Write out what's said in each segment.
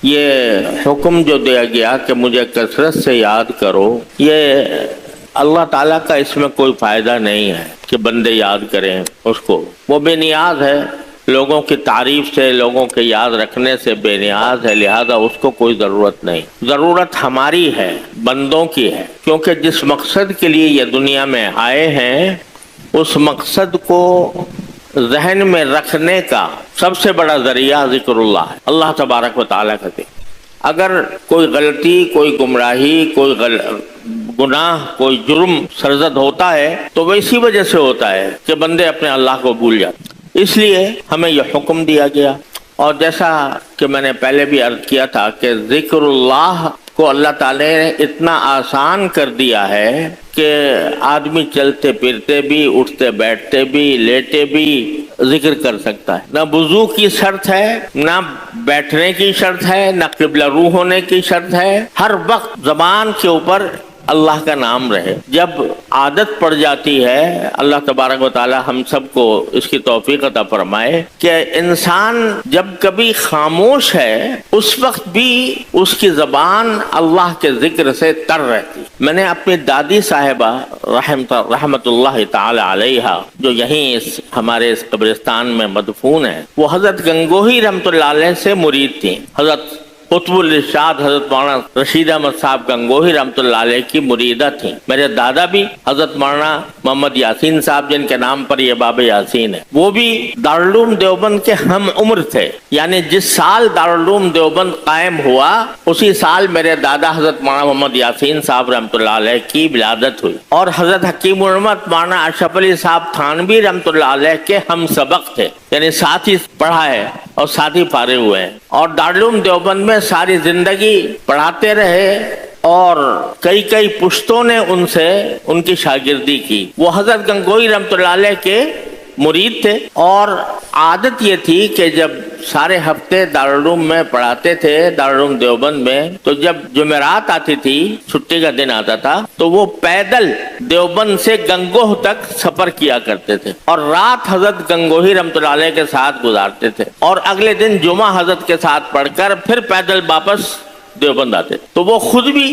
یہ حکم جو دیا گیا کہ مجھے کثرت سے یاد کرو، یہ اللہ تعالیٰ کا اس میں کوئی فائدہ نہیں ہے کہ بندے یاد کریں اس کو، وہ بے نیاز ہے، لوگوں کی تعریف سے، لوگوں کے یاد رکھنے سے بے نیاز ہے، لہذا اس کو کوئی ضرورت نہیں۔ ضرورت ہماری ہے، بندوں کی ہے، کیونکہ جس مقصد کے لیے یہ دنیا میں آئے ہیں اس مقصد کو ذہن میں رکھنے کا سب سے بڑا ذریعہ ذکر اللہ ہے، اللہ تبارک و تعالیٰ کا ذکر۔ اگر کوئی غلطی، کوئی گمراہی، کوئی گناہ، کوئی جرم سرزد ہوتا ہے تو وہ اسی وجہ سے ہوتا ہے کہ بندے اپنے اللہ کو بھول جاتے، اس لیے ہمیں یہ حکم دیا گیا۔ اور جیسا کہ میں نے پہلے بھی عرض کیا تھا کہ ذکر اللہ کو اللہ تعالی نے اتنا آسان کر دیا ہے کہ آدمی چلتے پھرتے بھی، اٹھتے بیٹھتے بھی، لیٹے بھی ذکر کر سکتا ہے۔ نہ وضو کی شرط ہے، نہ بیٹھنے کی شرط ہے، نہ قبلہ رو ہونے کی شرط ہے، ہر وقت زبان کے اوپر اللہ کا نام رہے۔ جب عادت پڑ جاتی ہے، اللہ تبارک و تعالی ہم سب کو اس کی توفیق عطا فرمائے کہ انسان جب کبھی خاموش ہے اس وقت بھی اس کی زبان اللہ کے ذکر سے تر رہتی۔ میں نے اپنی دادی صاحبہ رحمت اللہ تعالی علیہ، جو یہیں ہمارے اس قبرستان میں مدفون ہے، وہ حضرت گنگوہی رحمت اللہ علیہ سے مرید تھیں۔ حضرت قطب الارشاد حضرت مولانا رشید احمد صاحب گنگوہی رحمۃ اللہ علیہ کی مریدہ تھیں۔ میرے دادا بھی حضرت مولانا محمد یاسین صاحب، جن کے نام پر یہ باب یاسین ہے، وہ بھی دارالعلوم دیوبند کے ہم عمر تھے، یعنی جس سال دارالعلوم دیوبند قائم ہوا اسی سال میرے دادا حضرت مولانا محمد یاسین صاحب رحمۃ اللہ علیہ کی ولادت ہوئی، اور حضرت حکیم الامت مولانا اشرف علی صاحب تھانوی رحمۃ اللہ علیہ کے ہم سبق تھے، یعنی ساتھ ہی پڑھا ہے اور ساتھ ہی فارغ ہوئے ہیں، اور دارالعلوم دیوبند میں ساری زندگی پڑھاتے رہے، اور کئی پشتوں نے ان سے ان کی شاگردی کی۔ وہ حضرت گنگوہی رحمۃ اللہ علیہ کے مرید تھے، اور عادت یہ تھی کہ جب سارے ہفتے دارالعلوم میں پڑھاتے تھے، دارالعلوم دیوبند میں، تو جب جمعرات آتی تھی، چھٹی کا دن آتا تھا، تو وہ پیدل دیوبند سے گنگوہ تک سفر کیا کرتے تھے، اور رات حضرت گنگوہی رحمۃ اللہ علیہ کے ساتھ گزارتے تھے، اور اگلے دن جمعہ حضرت کے ساتھ پڑھ کر پھر پیدل واپس دیوبند آتے۔ تو وہ خود بھی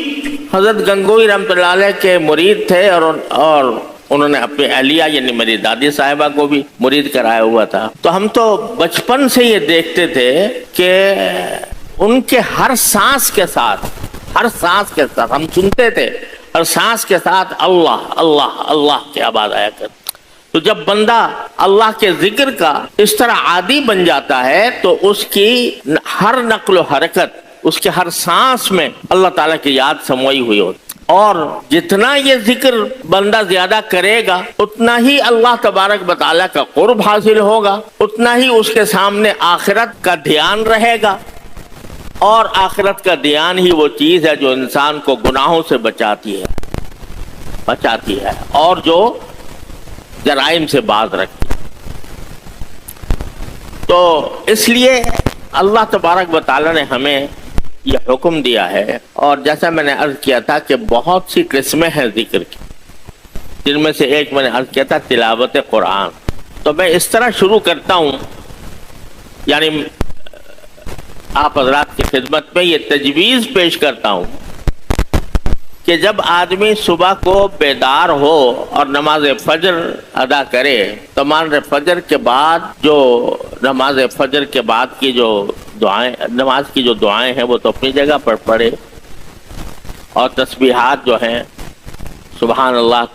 حضرت گنگوہی رحمۃ اللہ علیہ کے مرید تھے، اور انہوں نے اپنی اہلیہ یعنی میری دادی صاحبہ کو بھی مرید کرایا ہوا تھا۔ تو ہم تو بچپن سے یہ دیکھتے تھے کہ ان کے ہر سانس کے ساتھ ہم سنتے تھے، ہر سانس کے ساتھ اللہ اللہ اللہ کی آواز آیا کرتی۔ تو جب بندہ اللہ کے ذکر کا اس طرح عادی بن جاتا ہے تو اس کی ہر نقل و حرکت، اس کے ہر سانس میں اللہ تعالیٰ کی یاد سموئی ہوئی ہوتی، اور جتنا یہ ذکر بندہ زیادہ کرے گا اتنا ہی اللہ تبارک و تعالیٰ کا قرب حاصل ہوگا، اتنا ہی اس کے سامنے آخرت کا دھیان رہے گا، اور آخرت کا دھیان ہی وہ چیز ہے جو انسان کو گناہوں سے بچاتی ہے اور جو جرائم سے باز رکھتی ہے۔ تو اس لیے اللہ تبارک و تعالیٰ نے ہمیں یہ حکم دیا ہے، اور جیسا میں نے عرض کیا تھا کہ بہت سی قسمیں ہیں ذکر کی، جن میں سے ایک میں نے عرض کیا تھا تلاوت قرآن۔ تو میں اس طرح شروع کرتا ہوں، یعنی آپ حضرات کی خدمت میں یہ تجویز پیش کرتا ہوں کہ جب آدمی صبح کو بیدار ہو اور نماز فجر ادا کرے تو نماز فجر کے بعد نماز فجر کے بعد کی جو دعائیں، نماز کی جو دعائیں ہیں وہ تو اپنی جگہ پر پڑھے، اور تسبیحات جو ہیں سبحان اللہ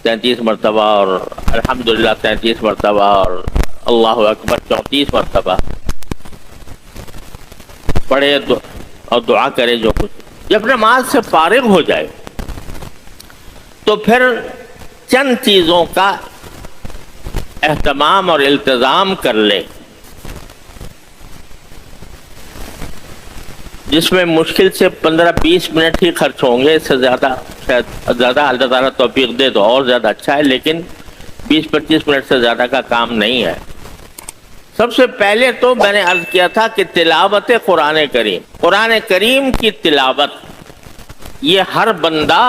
33 مرتبہ اور الحمدللہ 33 مرتبہ اور اللہ اکبر 34 مرتبہ پڑھے اور دعا کرے جو کچھ۔ جب نماز سے فارغ ہو جائے تو پھر چند چیزوں کا اہتمام اور التزام کر لے، جس میں مشکل سے 15-20 منٹ ہی خرچ ہوں گے، اس سے زیادہ شاید زیادہ اللہ تعالیٰ توفیق دے تو اور زیادہ اچھا ہے، لیکن 20-25 منٹ سے زیادہ کا کام نہیں ہے۔ سب سے پہلے تو میں نے عرض کیا تھا کہ تلاوت قرآن کریم کی تلاوت یہ ہر بندہ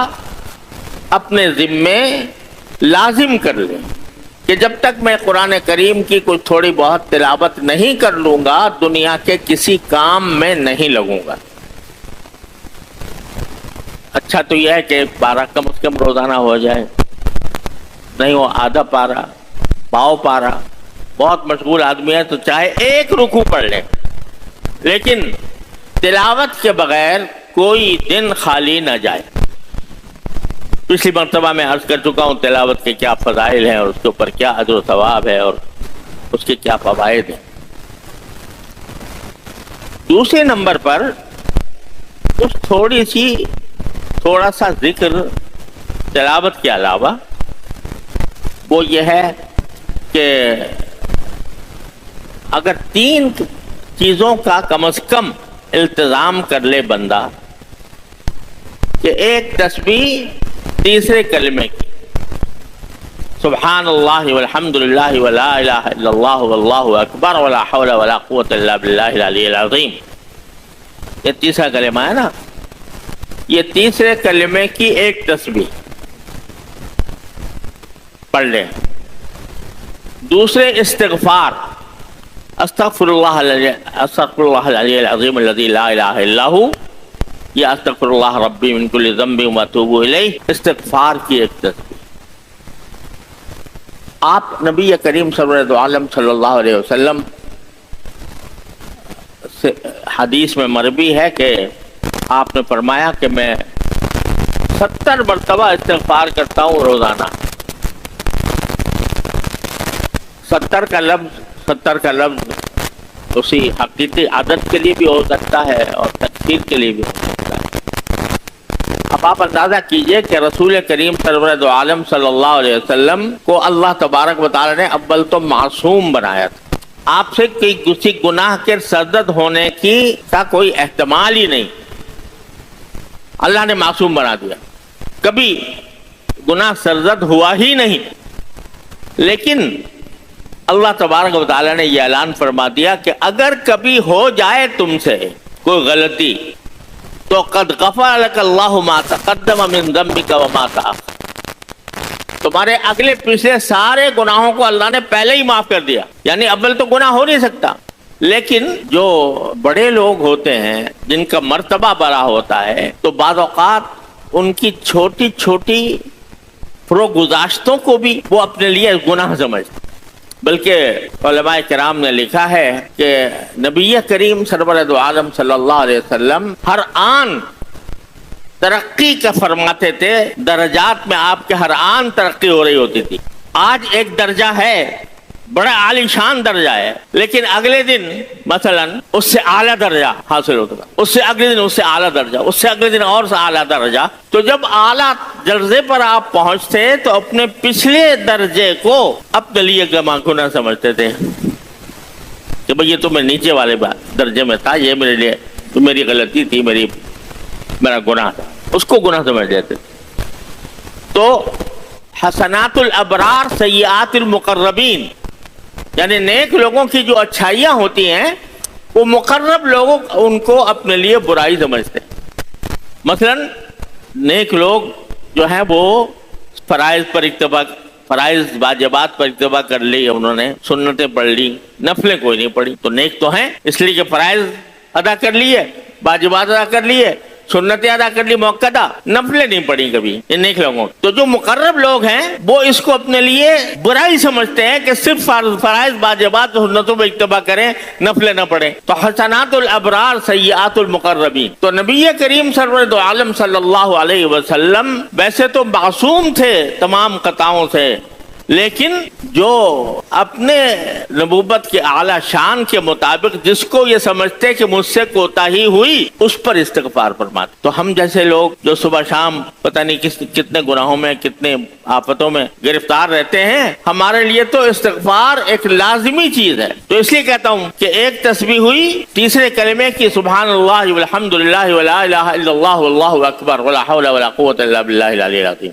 اپنے ذمے لازم کر لے کہ جب تک میں قرآن کریم کی کوئی تھوڑی بہت تلاوت نہیں کر لوں گا دنیا کے کسی کام میں نہیں لگوں گا۔ اچھا تو یہ ہے کہ پارہ کم از کم روزانہ ہو جائے، نہیں وہ آدھا پارہ، پاؤ پارہ، بہت مشغول آدمی ہے تو چاہے ایک رکوع پڑھ لے، لیکن تلاوت کے بغیر کوئی دن خالی نہ جائے۔ پچھلی مرتبہ میں عرض کر چکا ہوں تلاوت کے کیا فضائل ہیں اور اس کے اوپر کیا اجر و ثواب ہے اور اس کے کیا فوائد ہیں۔ دوسرے نمبر پر اس تھوڑا سا ذکر تلاوت کے علاوہ وہ یہ ہے کہ اگر 3 چیزوں کا کم از کم التزام کر لے بندہ، کہ ایک تسبیح تیسرے کلمے کی، سبحان اللہ والحمد للہ ولا الہ الا اللہ واللہ اکبر ولا حول ولا قوة الا باللہ العلی العظیم، یہ تیسرا کلمہ ہے نا، یہ تیسرے کلمے کی ایک تسبیح پڑھ لیں۔ دوسرے استغفار، استغفر اللہ العلی العظیم الذی لا الہ الا هو، یا استغفر اللہ ربی من کل ذنب واتوب الیہ، استغفار کی ایک تسبیح۔ آپ نبی کریم سرور عالم صلی اللہ علیہ وسلم سے حدیث میں مروی ہے کہ آپ نے فرمایا کہ میں 70 مرتبہ استغفار کرتا ہوں روزانہ۔ 70 کا لفظ اسی حقیقی عدد کے لیے بھی ہو سکتا ہے اور تکفیر کے لیے بھی ہو سکتا ہے۔ اب آپ اندازہ کیجئے کہ رسول کریم سرور عالم صلی اللہ علیہ وسلم کو اللہ تبارک و تعالی نے اول تو معصوم بنایا تھا، آپ سے کسی گناہ کے سرزد ہونے کا کوئی احتمال ہی نہیں، اللہ نے معصوم بنا دیا، کبھی گناہ سرزد ہوا ہی نہیں۔ لیکن اللہ تبارک و تعالی نے یہ اعلان فرما دیا کہ اگر کبھی ہو جائے تم سے کوئی غلطی تو قد غفر لک اللہ ما تقدم من ذنبک وما تأخر، تمہارے اگلے پچھلے سارے گناہوں کو اللہ نے پہلے ہی معاف کر دیا۔ یعنی اول تو گناہ ہو نہیں سکتا، لیکن جو بڑے لوگ ہوتے ہیں جن کا مرتبہ بڑا ہوتا ہے تو بعض اوقات ان کی چھوٹی چھوٹی گزاشتوں کو بھی وہ اپنے لیے گناہ سمجھتے، بلکہ علماء کرام نے لکھا ہے کہ نبی کریم سرور عالم صلی اللہ علیہ وسلم ہر آن ترقی کا فرماتے تھے، درجات میں آپ کے ہر آن ترقی ہو رہی ہوتی تھی۔ آج ایک درجہ ہے، بڑا عالی شان درجہ ہے، لیکن اگلے دن مثلا اس سے اعلیٰ درجہ حاصل ہوتا تھا، اس سے اگلے دن اس سے اعلیٰ درجہ، اس سے اگلے دن اور سے اعلیٰ درجہ۔ تو جب اعلیٰ درجے پر آپ پہنچتے تو اپنے پچھلے درجے کو اپنے لیے گناہ سمجھتے تھے کہ بھئی یہ تو میں نیچے والے درجے میں تھا، یہ میرے لیے تو میری غلطی تھی، میرا گناہ تھا، اس کو گناہ سمجھ لیتے۔ تو حسنات الابرار سیئات المقربین، یعنی نیک لوگوں کی جو اچھائیاں ہوتی ہیں وہ مقرب لوگوں ان کو اپنے لیے برائی سمجھتے ہیں۔ مثلا نیک لوگ جو ہیں وہ فرائض واجبات پر اکتفا کر لی، انہوں نے سنتیں پڑھ لی، نفلیں کوئی نہیں پڑھی، تو نیک تو ہیں، اس لیے کہ فرائض ادا کر لیے، واجبات ادا کر لیے، سنتیں ادا کر لی موقعہ، نفلیں نہیں پڑھی کبھی، یہ نیک لوگوں۔ تو جو مقرب لوگ ہیں وہ اس کو اپنے لیے برائی سمجھتے ہیں کہ صرف فرائض واجبات سنتوں پہ اکتفا کریں، نفلیں نہ پڑھیں۔ تو حسنات الابرار سیئات المقربین، تو نبی کریم سرور عالم صلی اللہ علیہ وسلم ویسے تو معصوم تھے تمام خطاؤں سے، لیکن جو اپنے نبوت کے اعلیٰ شان کے مطابق جس کو یہ سمجھتے کہ مجھ سے کوتاہی ہوئی اس پر استغفار فرماتے۔ تو ہم جیسے لوگ جو صبح شام پتہ نہیں کتنے گناہوں میں کتنے آفتوں میں گرفتار رہتے ہیں، ہمارے لیے تو استغفار ایک لازمی چیز ہے۔ تو اس لیے کہتا ہوں کہ ایک تسبیح ہوئی تیسرے کلمے کی، سبحان اللہ والحمد للہ ولا الہ الا اللہ واللہ اکبر ولا حول ولا قوة الا باللہ العلی العظیم۔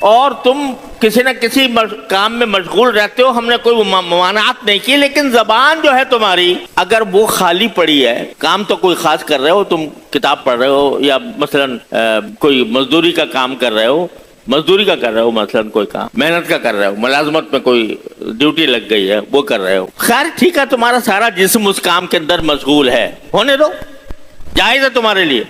اور تم کسی نہ کسی کام میں مشغول رہتے ہو، ہم نے کوئی ممانعت نہیں کی، لیکن زبان جو ہے تمہاری اگر وہ خالی پڑی ہے، کام تو کوئی خاص کر رہے ہو، تم کتاب پڑھ رہے ہو یا مثلا کوئی مزدوری کا کام کر رہے ہو، مثلا کوئی کام محنت کا کر رہے ہو، ملازمت میں کوئی ڈیوٹی لگ گئی ہے وہ کر رہے ہو، خیر ٹھیک ہے، تمہارا سارا جسم اس کام کے اندر مشغول ہے، ہونے دو، جائز ہے تمہارے لیے،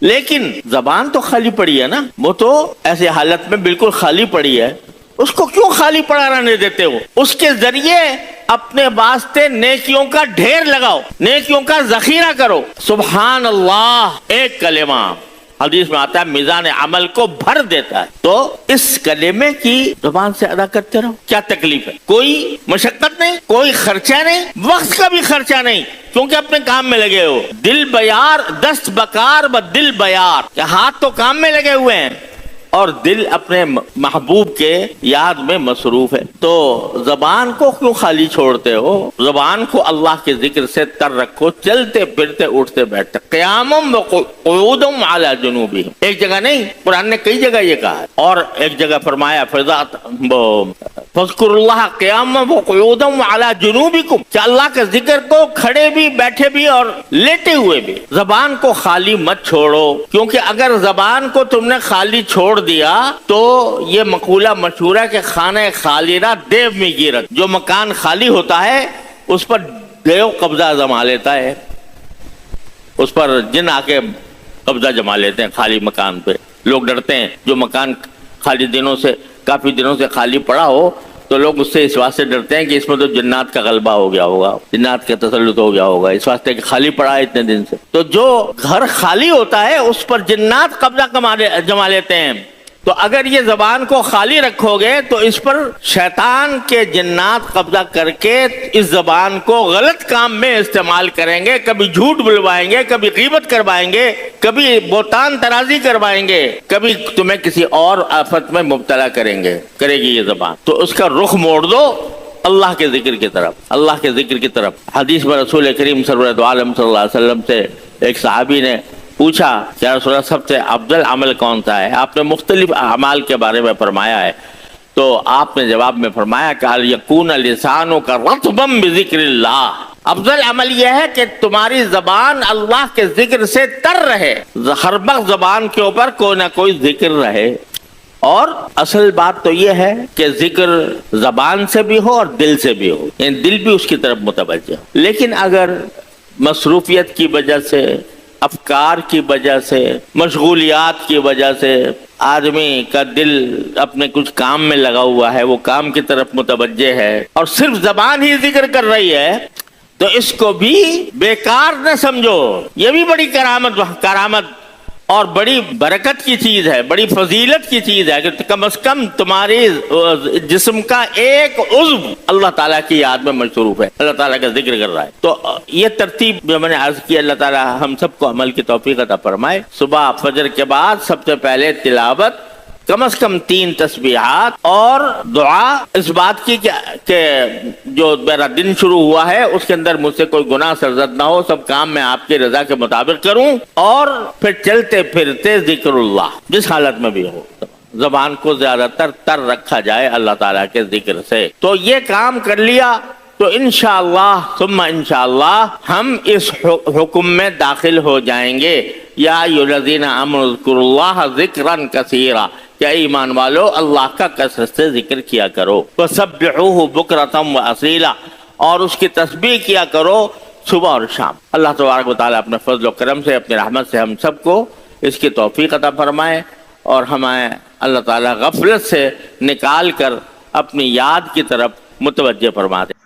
لیکن زبان تو خالی پڑی ہے نا، وہ تو ایسی حالت میں بالکل خالی پڑی ہے، اس کو کیوں خالی پڑا رہنے دیتے ہو؟ اس کے ذریعے اپنے واسطے نیکیوں کا ڈھیر لگاؤ، نیکیوں کا ذخیرہ کرو۔ سبحان اللہ ایک کلمہ حدیث میں آتا ہے میزان عمل کو بھر دیتا ہے، تو اس کلمے کی زبان سے ادا کرتے رہو، کیا تکلیف ہے؟ کوئی مشقت نہیں، کوئی خرچہ نہیں، وقت کا بھی خرچہ نہیں، کیونکہ اپنے کام میں لگے ہو۔ دل بیار دست بکار ب دل بیار، ہاتھ تو کام میں لگے ہوئے ہیں اور دل اپنے محبوب کے یاد میں مصروف ہے، تو زبان کو کیوں خالی چھوڑتے ہو؟ زبان کو اللہ کے ذکر سے تر رکھو، چلتے پھرتے اٹھتے بیٹھتے، قیامم وقعودم علی جنوبہم، ایک جگہ نہیں، قرآن نے کئی جگہ یہ کہا ہے، اور ایک جگہ فرمایا فاذکروا اللہ قیاما وقعودا وعلی جنوبکم، کہ اللہ کا ذکر کو کھڑے بھی، بیٹھے بھی اور لیٹے ہوئے بھی۔ زبان کو خالی مت چھوڑو، کیونکہ اگر زبان کو تم نے خالی چھوڑ دیا تو یہ مقولہ مشہور ہے کہ خانہ خالیرہ دیو میں گیرت، جو مکان خالی ہوتا ہے اس پر دیو قبضہ جما لیتا ہے، اس پر جن آ کے قبضہ جما لیتے ہیں خالی مکان پہ۔ لوگ ڈرتے ہیں، جو مکان خالی کافی دنوں سے خالی پڑا ہو تو لوگ اس سے اس واسطے ڈرتے ہیں کہ اس میں تو جنات کا غلبہ ہو گیا ہوگا، جنات کا تسلط ہو گیا ہوگا، اس واسطے کہ خالی پڑا ہے اتنے دن سے۔ تو جو گھر خالی ہوتا ہے اس پر جنات قبضہ جما لیتے ہیں، تو اگر یہ زبان کو خالی رکھو گے تو اس پر شیطان کے جنات قبضہ کر کے اس زبان کو غلط کام میں استعمال کریں گے، کبھی جھوٹ بلوائیں گے، کبھی غیبت کروائیں گے، کبھی بہتان ترازی کروائیں گے، کبھی تمہیں کسی اور آفت میں مبتلا کرے گی یہ زبان۔ تو اس کا رخ موڑ دو اللہ کے ذکر کی طرف، اللہ کے ذکر کی طرف۔ حدیث میں رسول کریم سرورت عالم صلی اللہ علیہ وسلم سے ایک صحابی نے پوچھا کہ رسول اللہ سب سے افضل عمل کون سا ہے؟ آپ نے مختلف اعمال کے بارے میں فرمایا ہے، تو آپ نے جواب میں فرمایا کہ یکون لسانک رطبا بذکر اللہ، افضل عمل یہ ہے کہ تمہاری زبان اللہ کے ذکر سے تر رہے، ہر وقت زبان کے اوپر کوئی نہ کوئی ذکر رہے۔ اور اصل بات تو یہ ہے کہ ذکر زبان سے بھی ہو اور دل سے بھی ہو، یعنی دل بھی اس کی طرف متوجہ ہو۔ لیکن اگر مصروفیت کی وجہ سے، افکار کی وجہ سے، مشغولیات کی وجہ سے آدمی کا دل اپنے کچھ کام میں لگا ہوا ہے، وہ کام کی طرف متوجہ ہے اور صرف زبان ہی ذکر کر رہی ہے، تو اس کو بھی بیکار نہ سمجھو، یہ بھی بڑی کرامت اور بڑی برکت کی چیز ہے، بڑی فضیلت کی چیز ہے کہ کم از کم تمہاری جسم کا ایک عضو اللہ تعالیٰ کی یاد میں مصروف ہے، اللہ تعالیٰ کا ذکر کر رہا ہے۔ تو یہ ترتیب جو میں نے عرض کی، اللہ تعالیٰ ہم سب کو عمل کی توفیق عطا فرمائے۔ صبح فجر کے بعد سب سے پہلے تلاوت، کم از کم 3 تسبیحات اور دعا اس بات کی کہ جو میرا دن شروع ہوا ہے اس کے اندر مجھ سے کوئی گناہ سرزد نہ ہو، سب کام میں آپ کی رضا کے مطابق کروں، اور پھر چلتے پھرتے ذکر اللہ جس حالت میں بھی ہو، زبان کو زیادہ تر رکھا جائے اللہ تعالیٰ کے ذکر سے۔ تو یہ کام کر لیا تو انشاءاللہ ثم انشاءاللہ ہم اس حکم میں داخل ہو جائیں گے، یا ایھا الذین آمنوا اذکروا اللہ ذکرا کثیرا، کہ ایمان والو اللہ کا کثرت سے ذکر کیا کرو، وسبحوہ بکرۃ واصیلا، اور اس کی تسبیح کیا کرو صبح اور شام۔ اللہ تبارک و تعالیٰ اپنے فضل و کرم سے، اپنی رحمت سے ہم سب کو اس کی توفیق عطا فرمائے، اور ہمیں اللہ تعالیٰ غفلت سے نکال کر اپنی یاد کی طرف متوجہ فرما دے۔